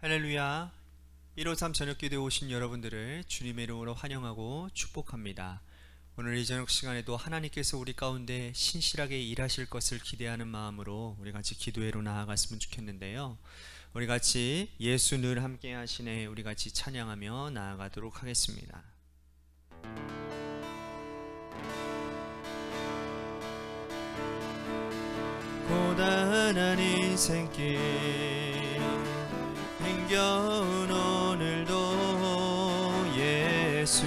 할렐루야. 153 저녁기도에 오신 여러분들을 주님의 이름으로 환영하고 축복합니다. 오늘 이 저녁 시간에도 하나님께서 우리 가운데 신실하게 일하실 것을 기대하는 마음으로 우리 같이 기도회로 나아갔으면 좋겠는데요. 우리 같이 예수 늘 함께 하시네 우리 같이 찬양하며 나아가도록 하겠습니다. 고단한 인생길 힘겨운 오늘도 예수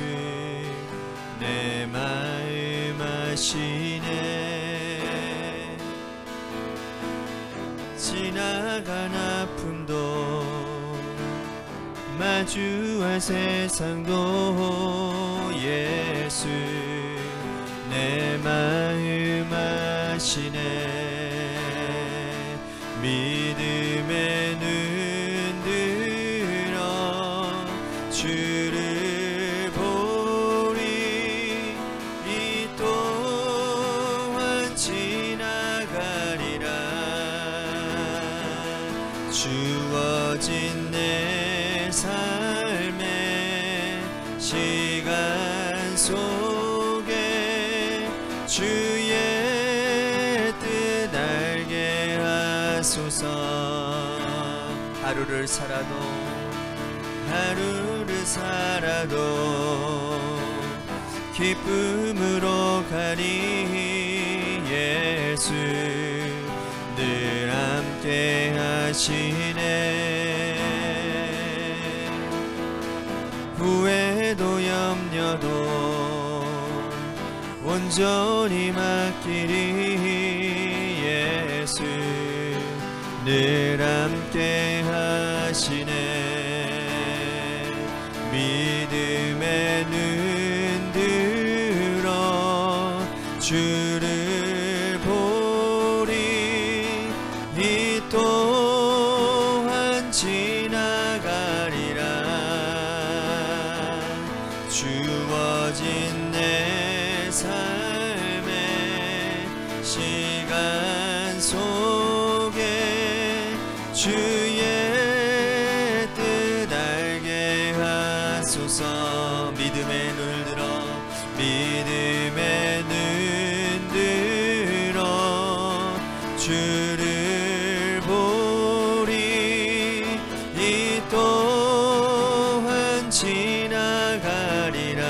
내 마음 아시네. 지나간 아픔도 마주할 세상도 예수 내 마음 아시네. 믿음의 눈 들어 주를 보리. 이 또한 지나가리라. 주어진 내 삶의 시간 속에 주의 하루를 살아도 기쁨으로 가니 예수 늘 함께 하시네. 후회도 염려도 온전히 맡기리 예수 늘 함께 하시네. 믿음의 눈 들어 주를 보리. 이 또한 지나가리라. 주어진 내 삶의 시간 속에 주의 뜻 알게 하소서. 믿음의 눈을 들어 믿음의 눈 들어 주를 보리. 이 또한 지나가리라.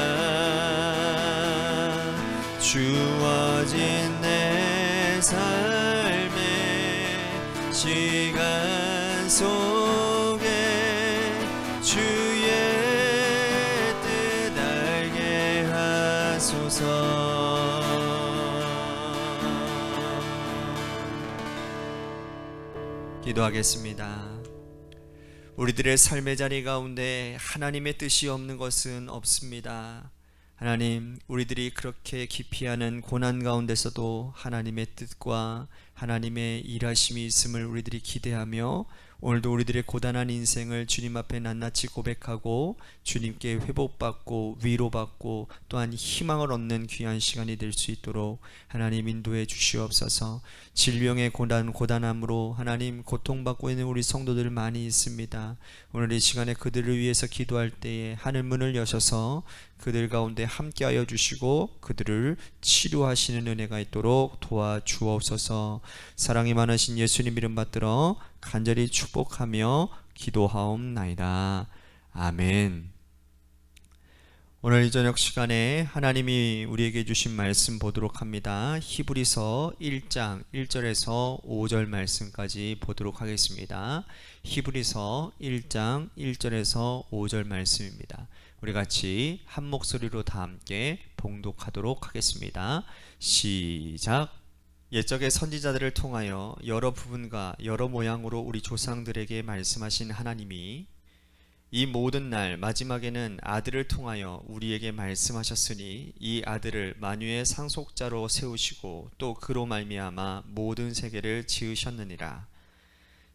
주어진 내 삶의 시간 속에 주의 뜻 알게 하소서. 기도하겠습니다. 우리들의 삶의 자리 가운데 하나님의 뜻이 없는 것은 없습니다. 하나님, 우리들이 그렇게 기피하는 고난 가운데서도 하나님의 뜻과 하나님의 일하심이 있음을 우리들이 기대하며 오늘도 우리들의 고단한 인생을 주님 앞에 낱낱이 고백하고 주님께 회복받고 위로받고 또한 희망을 얻는 귀한 시간이 될 수 있도록 하나님 인도해 주시옵소서. 질병의 고단함으로 하나님 고통받고 있는 우리 성도들 많이 있습니다. 오늘 이 시간에 그들을 위해서 기도할 때에 하늘문을 여셔서 그들 가운데 함께하여 주시고 그들을 치료하시는 은혜가 있도록 도와주옵소서. 사랑이 많으신 예수님 이름 받들어 간절히 축복하며 기도하옵나이다. 아멘. 오늘 이 저녁 시간에 하나님이 우리에게 주신 말씀 보도록 합니다. 히브리서 1장 1절에서 5절 말씀까지 보도록 하겠습니다. 히브리서 1장 1절에서 5절 말씀입니다. 우리 같이 한 목소리로 다 함께 봉독하도록 하겠습니다. 시작. 옛적의 선지자들을 통하여 여러 부분과 여러 모양으로 우리 조상들에게 말씀하신 하나님이 이 모든 날 마지막에는 아들을 통하여 우리에게 말씀하셨으니 이 아들을 만유의 상속자로 세우시고 또 그로 말미암아 모든 세계를 지으셨느니라.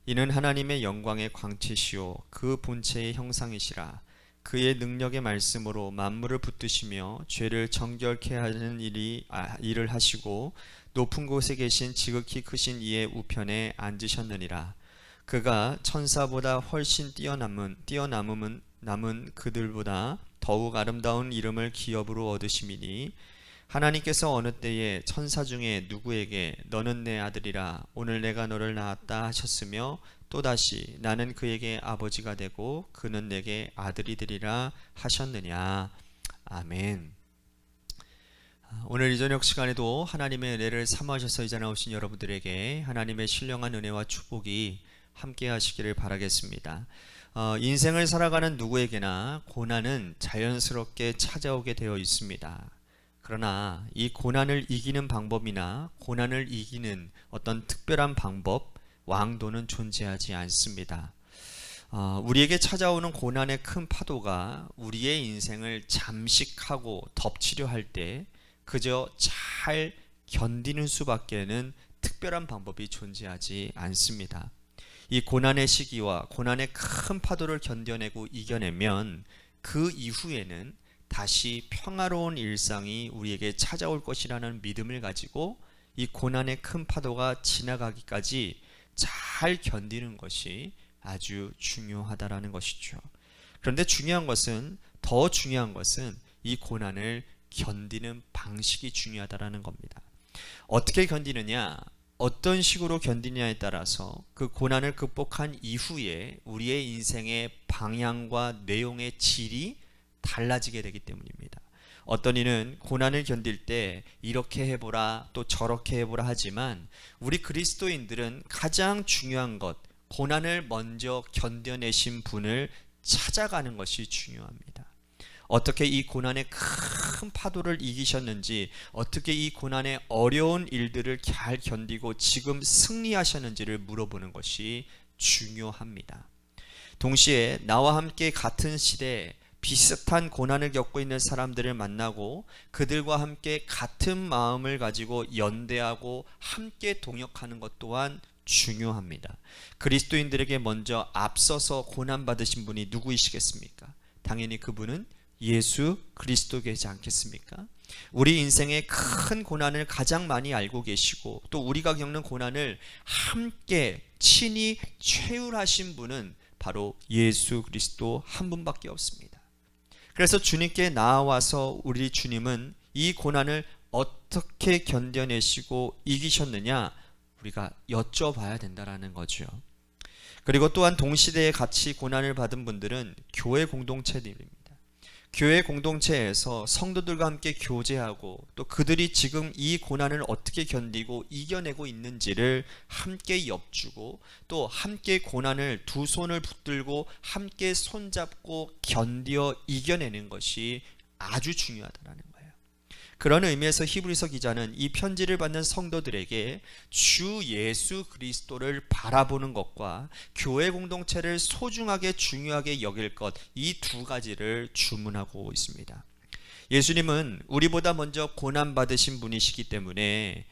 이는 하나님의 영광의 광채시요 그 본체의 형상이시라. 그의 능력의 말씀으로 만물을 붙드시며 죄를 정결케 하는 일을 하시고 높은 곳에 계신 지극히 크신 이의 우편에 앉으셨느니라. 그가 천사보다 훨씬 남은 그들보다 더욱 아름다운 이름을 기업으로 얻으심이니 하나님께서 어느 때에 천사 중에 누구에게 너는 내 아들이라 오늘 내가 너를 낳았다 하셨으며 또다시 나는 그에게 아버지가 되고 그는 내게 아들이 되리라 하셨느냐. 아멘. 오늘 이 저녁 시간에도 하나님의 은혜를 삼으셔서 이 자리에 오신 여러분들에게 하나님의 신령한 은혜와 축복이 함께 하시기를 바라겠습니다. 인생을 살아가는 누구에게나 고난은 자연스럽게 찾아오게 되어 있습니다. 그러나 이 고난을 이기는 방법이나 고난을 이기는 어떤 특별한 방법, 왕도는 존재하지 않습니다. 우리에게 찾아오는 고난의 큰 파도가 우리의 인생을 잠식하고 덮치려 할 때 그저 잘 견디는 수밖에는 특별한 방법이 존재하지 않습니다. 이 고난의 시기와 고난의 큰 파도를 견뎌내고 이겨내면 그 이후에는 다시 평화로운 일상이 우리에게 찾아올 것이라는 믿음을 가지고 이 고난의 큰 파도가 지나가기까지 잘 견디는 것이 아주 중요하다라는 것이죠. 그런데 더 중요한 것은 이 고난을 견디는 방식이 중요하다라는 겁니다. 어떻게 견디느냐, 어떤 식으로 견디냐에 따라서 그 고난을 극복한 이후에 우리의 인생의 방향과 내용의 질이 달라지게 되기 때문입니다. 어떤 이는 고난을 견딜 때 이렇게 해보라 또 저렇게 해보라 하지만 우리 그리스도인들은 가장 중요한 것, 고난을 먼저 견뎌내신 분을 찾아가는 것이 중요합니다. 어떻게 이 고난의 큰 파도를 이기셨는지, 어떻게 이 고난의 어려운 일들을 잘 견디고 지금 승리하셨는지를 물어보는 것이 중요합니다. 동시에 나와 함께 같은 시대에 비슷한 고난을 겪고 있는 사람들을 만나고 그들과 함께 같은 마음을 가지고 연대하고 함께 동역하는 것 또한 중요합니다. 그리스도인들에게 먼저 앞서서 고난받으신 분이 누구이시겠습니까? 당연히 그분은 예수 그리스도이지 않겠습니까? 우리 인생의 큰 고난을 가장 많이 알고 계시고 또 우리가 겪는 고난을 함께 친히 체휼하신 분은 바로 예수 그리스도 한 분밖에 없습니다. 그래서 주님께 나아와서 우리 주님은 이 고난을 어떻게 견뎌내시고 이기셨느냐 우리가 여쭤봐야 된다는 거죠. 그리고 또한 동시대에 같이 고난을 받은 분들은 교회 공동체들입니다. 교회 공동체에서 성도들과 함께 교제하고 또 그들이 지금 이 고난을 어떻게 견디고 이겨내고 있는지를 함께 엿주고 또 함께 고난을 두 손을 붙들고 함께 손잡고 견디어 이겨내는 것이 아주 중요하다는 거예요. 그런 의미에서 히브리서 기자는 이 편지를 받는 성도들에게 주 예수 그리스도를 바라보는 것과 교회 공동체를 소중하게 중요하게 여길 것, 이 두 가지를 주문하고 있습니다. 예수님은 우리보다 먼저 고난받으신 분이시기 때문에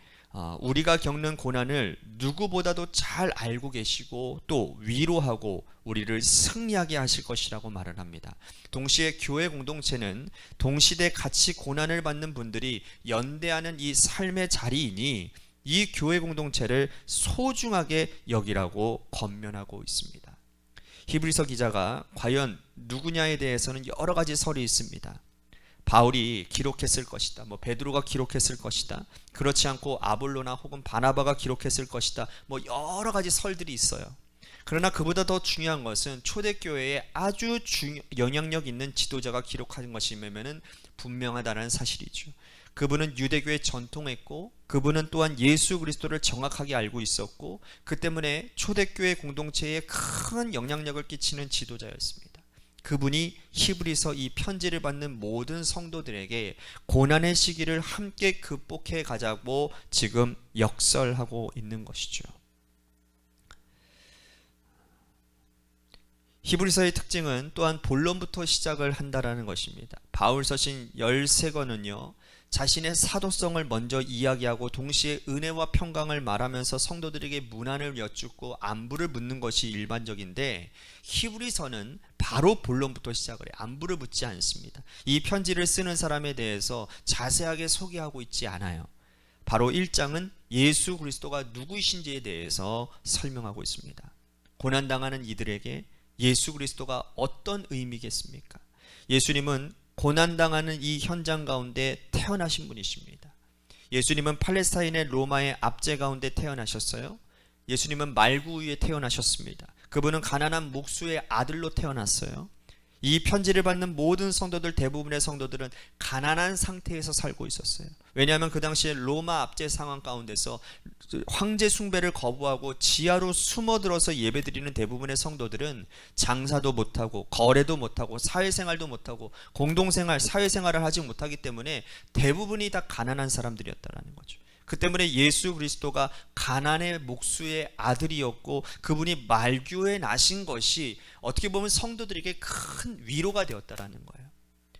우리가 겪는 고난을 누구보다도 잘 알고 계시고 또 위로하고 우리를 승리하게 하실 것이라고 말을 합니다. 동시에 교회 공동체는 동시대 같이 고난을 받는 분들이 연대하는 이 삶의 자리이니 이 교회 공동체를 소중하게 여기라고 권면하고 있습니다. 히브리서 기자가 과연 누구냐에 대해서는 여러 가지 설이 있습니다. 바울이 기록했을 것이다. 베드로가 기록했을 것이다. 그렇지 않고 아볼로나 혹은 바나바가 기록했을 것이다. 여러 가지 설들이 있어요. 그러나 그보다 더 중요한 것은 초대교회에 아주 영향력 있는 지도자가 기록한 것이면 분명하다는 사실이죠. 그분은 유대교에 전통했고 그분은 또한 예수 그리스도를 정확하게 알고 있었고 그 때문에 초대교회 공동체에 큰 영향력을 끼치는 지도자였습니다. 그분이 히브리서 이 편지를 받는 모든 성도들에게 고난의 시기를 함께 극복해 가자고 지금 역설하고 있는 것이죠. 히브리서의 특징은 또한 본론부터 시작을 한다라는 것입니다. 바울 서신 13권은요 자신의 사도성을 먼저 이야기하고 동시에 은혜와 평강을 말하면서 성도들에게 문안을 여쭙고 안부를 묻는 것이 일반적인데 히브리서는 바로 본론부터 시작을 해요. 안부를 묻지 않습니다. 이 편지를 쓰는 사람에 대해서 자세하게 소개하고 있지 않아요. 바로 1장은 예수 그리스도가 누구이신지에 대해서 설명하고 있습니다. 고난당하는 이들에게 예수 그리스도가 어떤 의미겠습니까? 예수님은 고난당하는 이 현장 가운데 태어나신 분이십니다. 예수님은 팔레스타인의 로마의 압제 가운데 태어나셨어요. 예수님은 말구 위에 태어나셨습니다. 그분은 가난한 목수의 아들로 태어났어요. 이 편지를 받는 모든 성도들, 대부분의 성도들은 가난한 상태에서 살고 있었어요. 왜냐하면 그 당시에 로마 압제 상황 가운데서 황제 숭배를 거부하고 지하로 숨어들어서 예배드리는 대부분의 성도들은 장사도 못하고 거래도 못하고 사회생활도 못하고 공동생활, 사회생활을 하지 못하기 때문에 대부분이 다 가난한 사람들이었다는 거죠. 그 때문에 예수 그리스도가 가난의 목수의 아들이었고 그분이 말교에 나신 것이 어떻게 보면 성도들에게 큰 위로가 되었다라는 거예요.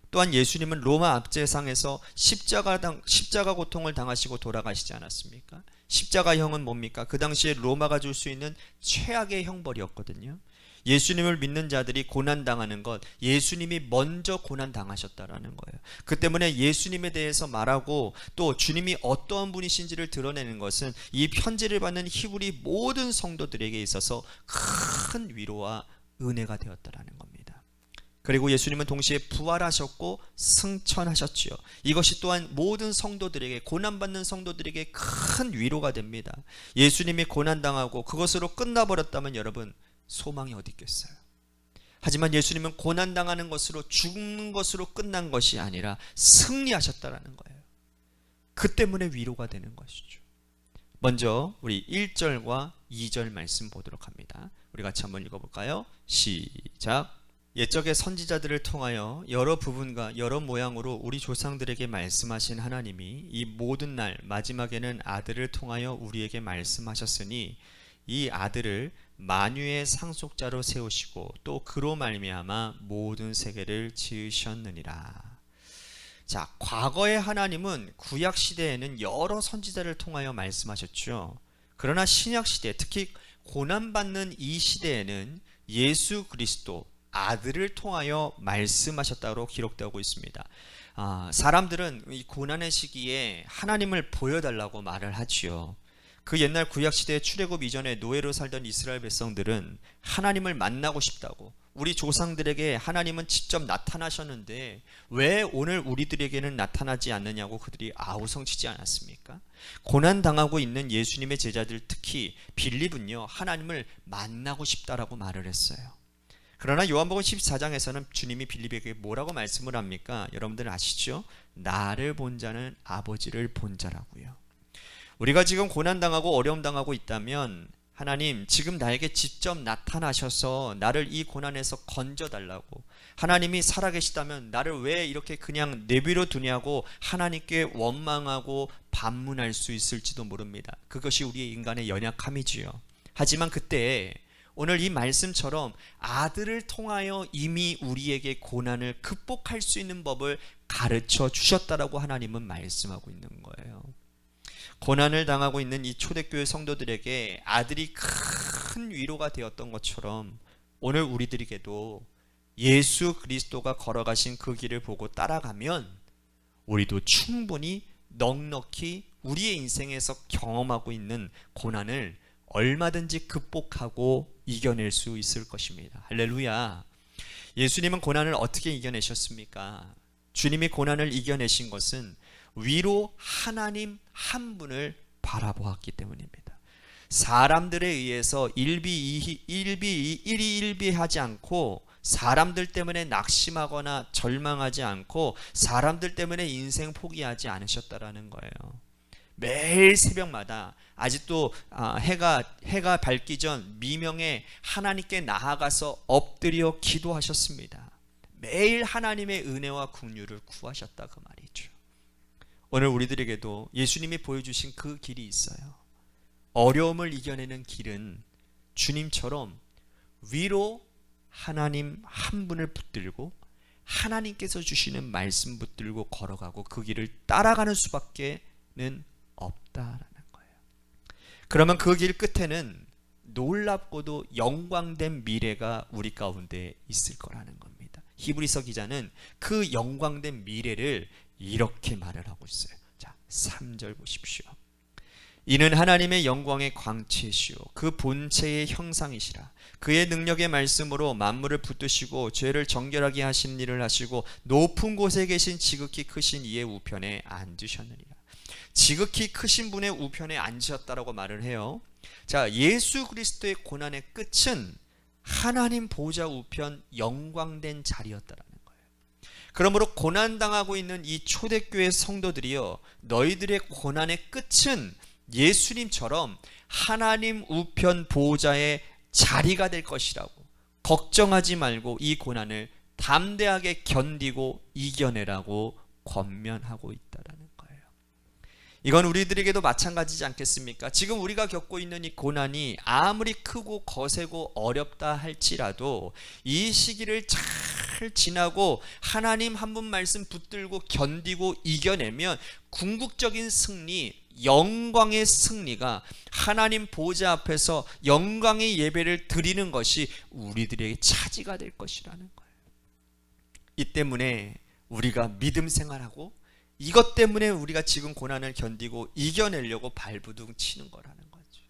또한 예수님은 로마 압제상에서 십자가 고통을 당하시고 돌아가시지 않았습니까? 십자가형은 뭡니까? 그 당시에 로마가 줄 수 있는 최악의 형벌이었거든요. 예수님을 믿는 자들이 고난당하는 것, 예수님이 먼저 고난당하셨다라는 거예요. 그 때문에 예수님에 대해서 말하고 또 주님이 어떠한 분이신지를 드러내는 것은 이 편지를 받는 히브리 모든 성도들에게 있어서 큰 위로와 은혜가 되었다라는 겁니다. 그리고 예수님은 동시에 부활하셨고 승천하셨지요. 이것이 또한 모든 성도들에게, 고난받는 성도들에게 큰 위로가 됩니다. 예수님이 고난당하고 그것으로 끝나버렸다면 여러분 소망이 어디 있겠어요? 하지만 예수님은 고난당하는 것으로, 죽는 것으로 끝난 것이 아니라 승리하셨다라는 거예요. 그 때문에 위로가 되는 것이죠. 먼저 우리 1절과 2절 말씀 보도록 합니다. 우리 같이 한번 읽어볼까요? 시작. 옛적의 선지자들을 통하여 여러 부분과 여러 모양으로 우리 조상들에게 말씀하신 하나님이 이 모든 날 마지막에는 아들을 통하여 우리에게 말씀하셨으니 이 아들을 만유의 상속자로 세우시고 또 그로 말미암아 모든 세계를 지으셨느니라. 자, 과거의 하나님은 구약 시대에는 여러 선지자를 통하여 말씀하셨죠. 그러나 신약 시대, 특히 고난받는 이 시대에는 예수 그리스도 아들을 통하여 말씀하셨다고 기록되고 있습니다. 사람들은 이 고난의 시기에 하나님을 보여달라고 말을 하지요. 그 옛날 구약시대 출애굽 이전에 노예로 살던 이스라엘 백성들은 하나님을 만나고 싶다고, 우리 조상들에게 하나님은 직접 나타나셨는데 왜 오늘 우리들에게는 나타나지 않느냐고 그들이 아우성치지 않았습니까? 고난당하고 있는 예수님의 제자들, 특히 빌립은요, 하나님을 만나고 싶다라고 말을 했어요. 그러나 요한복음 14장에서는 주님이 빌립에게 뭐라고 말씀을 합니까? 여러분들 아시죠? 나를 본 자는 아버지를 본 자라고요. 우리가 지금 고난당하고 어려움당하고 있다면 하나님 지금 나에게 직접 나타나셔서 나를 이 고난에서 건져달라고, 하나님이 살아계시다면 나를 왜 이렇게 그냥 내버려 두냐고 하나님께 원망하고 반문할 수 있을지도 모릅니다. 그것이 우리의 인간의 연약함이지요. 하지만 그때 오늘 이 말씀처럼 아들을 통하여 이미 우리에게 고난을 극복할 수 있는 법을 가르쳐 주셨다라고 하나님은 말씀하고 있는 거예요. 고난을 당하고 있는 이 초대교회 성도들에게 아들이 큰 위로가 되었던 것처럼 오늘 우리들에게도 예수 그리스도가 걸어가신 그 길을 보고 따라가면 우리도 충분히 넉넉히 우리의 인생에서 경험하고 있는 고난을 얼마든지 극복하고 이겨낼 수 있을 것입니다. 할렐루야. 예수님은 고난을 어떻게 이겨내셨습니까? 주님이 고난을 이겨내신 것은 위로 하나님 한 분을 바라보았기 때문입니다. 사람들에 의해서 일비하지 않고, 사람들 때문에 낙심하거나 절망하지 않고, 사람들 때문에 인생 포기하지 않으셨다라는 거예요. 매일 새벽마다 아직도 해가 밝기 전 미명에 하나님께 나아가서 엎드려 기도하셨습니다. 매일 하나님의 은혜와 긍휼을 구하셨다 그 말이죠. 오늘 우리들에게도 예수님이 보여주신 그 길이 있어요. 어려움을 이겨내는 길은 주님처럼 위로 하나님 한 분을 붙들고 하나님께서 주시는 말씀 붙들고 걸어가고 그 길을 따라가는 수밖에는 없다라는 거예요. 그러면 그 길 끝에는 놀랍고도 영광된 미래가 우리 가운데 있을 거라는 겁니다. 히브리서 기자는 그 영광된 미래를 이렇게 말을 하고 있어요. 자, 3절 보십시오. 이는 하나님의 영광의 광채시요 그 본체의 형상이시라. 그의 능력의 말씀으로 만물을 붙드시고 죄를 정결하게 하신 일을 하시고 높은 곳에 계신 지극히 크신 이의 우편에 앉으셨느니라. 지극히 크신 분의 우편에 앉으셨다라고 말을 해요. 자, 예수 그리스도의 고난의 끝은 하나님 보좌 우편 영광된 자리였다라는 거예요. 그러므로 고난당하고 있는 이 초대교회 성도들이요, 너희들의 고난의 끝은 예수님처럼 하나님 우편 보좌의 자리가 될 것이라고, 걱정하지 말고 이 고난을 담대하게 견디고 이겨내라고 권면하고 있다라는 거예요. 이건 우리들에게도 마찬가지지 않겠습니까? 지금 우리가 겪고 있는 이 고난이 아무리 크고 거세고 어렵다 할지라도 이 시기를 잘 지나고 하나님 한 분 말씀 붙들고 견디고 이겨내면 궁극적인 승리, 영광의 승리가 하나님 보좌 앞에서 영광의 예배를 드리는 것이 우리들에게 차지가 될 것이라는 거예요. 이 때문에 우리가 믿음 생활하고 이것 때문에 우리가 지금 고난을 견디고 이겨내려고 발부둥 치는 거라는 거죠.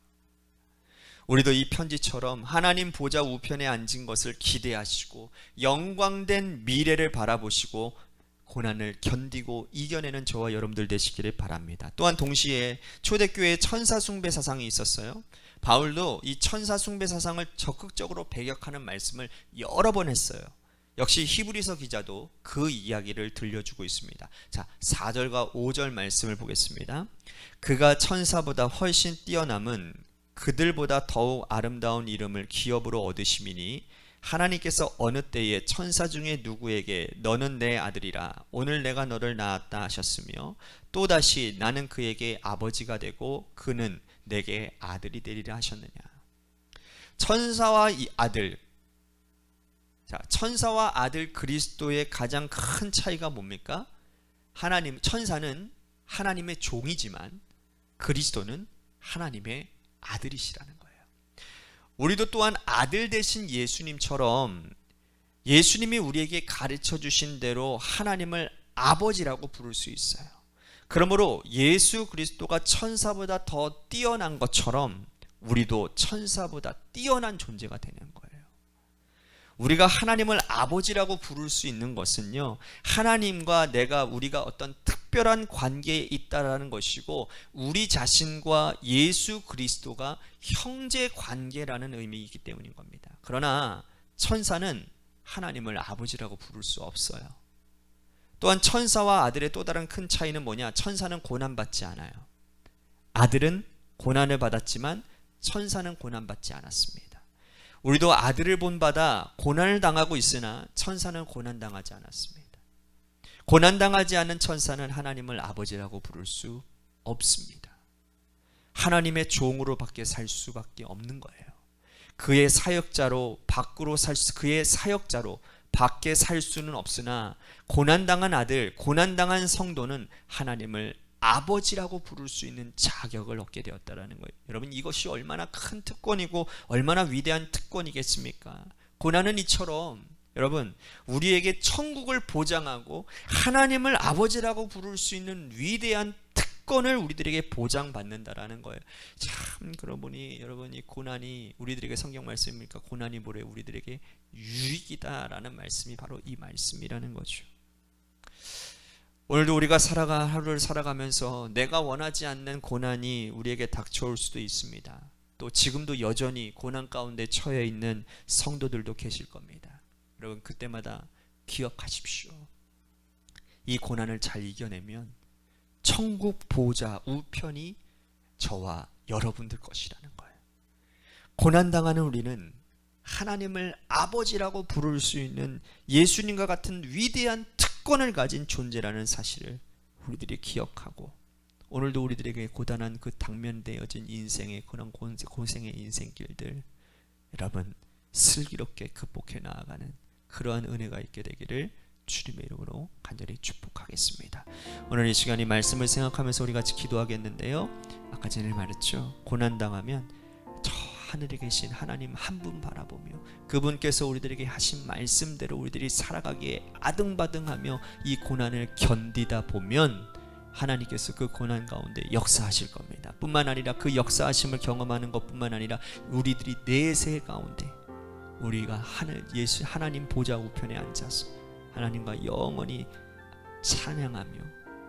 우리도 이 편지처럼 하나님 보좌 우편에 앉은 것을 기대하시고 영광된 미래를 바라보시고 고난을 견디고 이겨내는 저와 여러분들 되시기를 바랍니다. 또한 동시에 초대교회에 천사 숭배 사상이 있었어요. 바울도 이 천사 숭배 사상을 적극적으로 배격하는 말씀을 여러 번 했어요. 역시 히브리서 기자도 그 이야기를 들려주고 있습니다. 자, 4절과 5절 말씀을 보겠습니다. 그가 천사보다 훨씬 뛰어남은 그들보다 더욱 아름다운 이름을 기업으로 얻으심이니 하나님께서 어느 때에 천사 중에 누구에게 너는 내 아들이라 오늘 내가 너를 낳았다 하셨으며 또다시 나는 그에게 아버지가 되고 그는 내게 아들이 되리라 하셨느냐. 천사와 이 아들, 자, 천사와 아들 그리스도의 가장 큰 차이가 뭡니까? 천사는 하나님의 종이지만 그리스도는 하나님의 아들이시라는 거예요. 우리도 또한 아들 되신 예수님처럼 예수님이 우리에게 가르쳐 주신 대로 하나님을 아버지라고 부를 수 있어요. 그러므로 예수 그리스도가 천사보다 더 뛰어난 것처럼 우리도 천사보다 뛰어난 존재가 되는 거예요. 우리가 하나님을 아버지라고 부를 수 있는 것은요, 하나님과 우리가 어떤 특별한 관계에 있다라는 것이고 우리 자신과 예수 그리스도가 형제 관계라는 의미이기 때문인 겁니다. 그러나 천사는 하나님을 아버지라고 부를 수 없어요. 또한 천사와 아들의 또 다른 큰 차이는 뭐냐? 천사는 고난받지 않아요. 아들은 고난을 받았지만 천사는 고난받지 않았습니다. 우리도 아들을 본받아 고난을 당하고 있으나 천사는 고난당하지 않았습니다. 고난당하지 않은 천사는 하나님을 아버지라고 부를 수 없습니다. 하나님의 종으로 밖에 살 수밖에 없는 거예요. 그의 사역자로 밖에 살 수는 없으나 고난당한 아들, 고난당한 성도는 하나님을 아버지라고 부를 수 있는 자격을 얻게 되었다는 거예요. 여러분, 이것이 얼마나 큰 특권이고 얼마나 위대한 특권이겠습니까? 고난은 이처럼 여러분 우리에게 천국을 보장하고 하나님을 아버지라고 부를 수 있는 위대한 특권을 우리들에게 보장받는다라는 거예요. 참, 그러고 보니 여러분, 이 고난이 우리들에게 성경 말씀입니까? 고난이 뭐래? 우리들에게 유익이다라는 말씀이 바로 이 말씀이라는 거죠. 오늘도 우리가 하루를 살아가면서 내가 원하지 않는 고난이 우리에게 닥쳐올 수도 있습니다. 또 지금도 여전히 고난 가운데 처해 있는 성도들도 계실 겁니다. 여러분, 그때마다 기억하십시오. 이 고난을 잘 이겨내면 천국 보좌 우편이 저와 여러분들 것이라는 거예요. 고난당하는 우리는 하나님을 아버지라고 부를 수 있는 예수님과 같은 위대한 특권을 가진 존재라는 사실을 우리들이 기억하고, 오늘도 우리들에게 고단한 그 당면되어진 인생의 그런 고생의 인생길들 여러분 슬기롭게 극복해 나아가는 그러한 은혜가 있게 되기를 주님의 이름으로 간절히 축복하겠습니다. 오늘 이 시간이 말씀을 생각하면서 우리 같이 기도하겠는데요, 아까 전에 말했죠, 고난당하면 저 하늘에 계신 하나님 한 분 바라보며 그분께서 우리들에게 하신 말씀대로 우리들이 살아가기에 아등바등하며 이 고난을 견디다 보면 하나님께서 그 고난 가운데 역사하실 겁니다. 뿐만 아니라 그 역사하심을 경험하는 것뿐만 아니라 우리들이 내세 가운데 우리가 하나님 보좌 우편에 앉아서 하나님과 영원히 찬양하며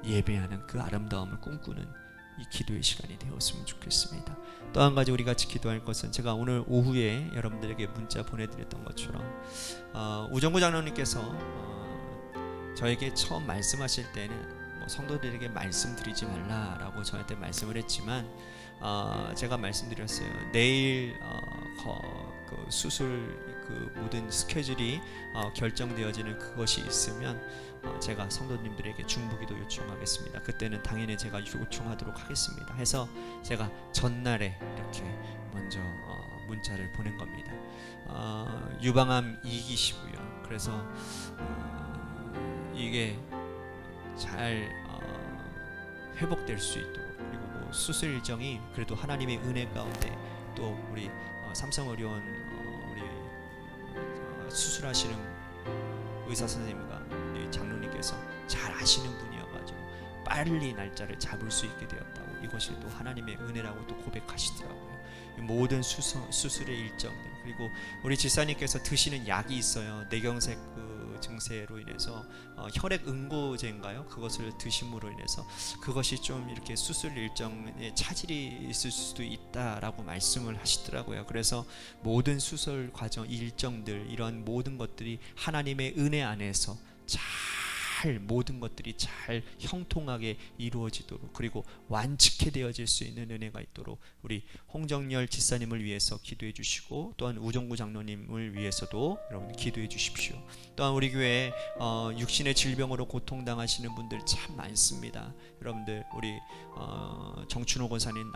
예배하는 그 아름다움을 꿈꾸는 이 기도의 시간이 되었으면 좋겠습니다. 또 한 가지 우리 같이 기도할 것은, 제가 오늘 오후에 여러분들에게 문자 보내드렸던 것처럼 우정구 장로님께서 저에게 처음 말씀하실 때는 성도들에게 말씀드리지 말라라고 저한테 말씀을 했지만 제가 말씀드렸어요. 내일 그 수술 그 모든 스케줄이 결정되어지는 그것이 있으면 제가 성도님들에게 중보기도 요청하겠습니다. 그때는 당연히 제가 요청하도록 하겠습니다 해서 제가 전날에 이렇게 먼저 문자를 보낸 겁니다. 유방암 2기시고요. 그래서 이게 잘 회복될 수 있도록, 그리고 뭐 수술 일정이 그래도 하나님의 은혜 가운데 또 우리 삼성의료원 우리 수술하시는 의사 선생님과 우리 장로님께서 잘 아시는 분이어가지고 빨리 날짜를 잡을 수 있게 되었다고, 이것이 또 하나님의 은혜라고 또 고백하시더라고요. 모든 수술의 일정들, 그리고 우리 집사님께서 드시는 약이 있어요. 뇌경색 그 증세로 인해서 혈액 응고제인가요? 그것을 드심으로 인해서 그것이 좀 이렇게 수술 일정에 차질이 있을 수도 있다라고 말씀을 하시더라고요. 그래서 모든 수술 과정 일정들, 이런 모든 것들이 하나님의 은혜 안에서 모든 것들이 잘 형통하게 이루어지도록, 그리고 완치케 되어질 수 있는 은혜가 있도록 우리 홍정열 집사님을 위해서 기도해 주시고, 또한 우정구 장로님을 위해서도 여러분 기도해 주십시오. 또한 우리 교회에 육신의 질병으로 고통당하시는 분들 참 많습니다. 여러분들 우리 정춘호 권사님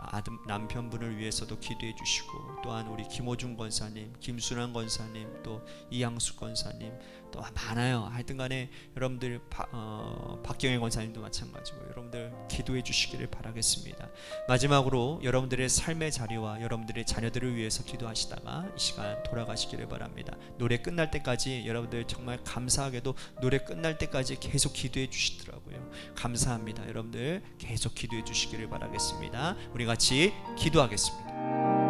남편분을 위해서도 기도해 주시고, 또한 우리 김호중 권사님, 김순환 권사님, 또 이양수 권사님, 또 많아요. 하여튼간에 여러분들 박경혜 권사님도 마찬가지고 여러분들 기도해 주시기를 바라겠습니다. 마지막으로 여러분들의 삶의 자리와 여러분들의 자녀들을 위해서 기도하시다가 이 시간 돌아가시기를 바랍니다. 노래 끝날 때까지 여러분들 정말 감사하게도 노래 끝날 때까지 계속 기도해 주시더라고요. 감사합니다. 여러분들 계속 기도해 주시기를 바라겠습니다. 우리 같이 기도하겠습니다.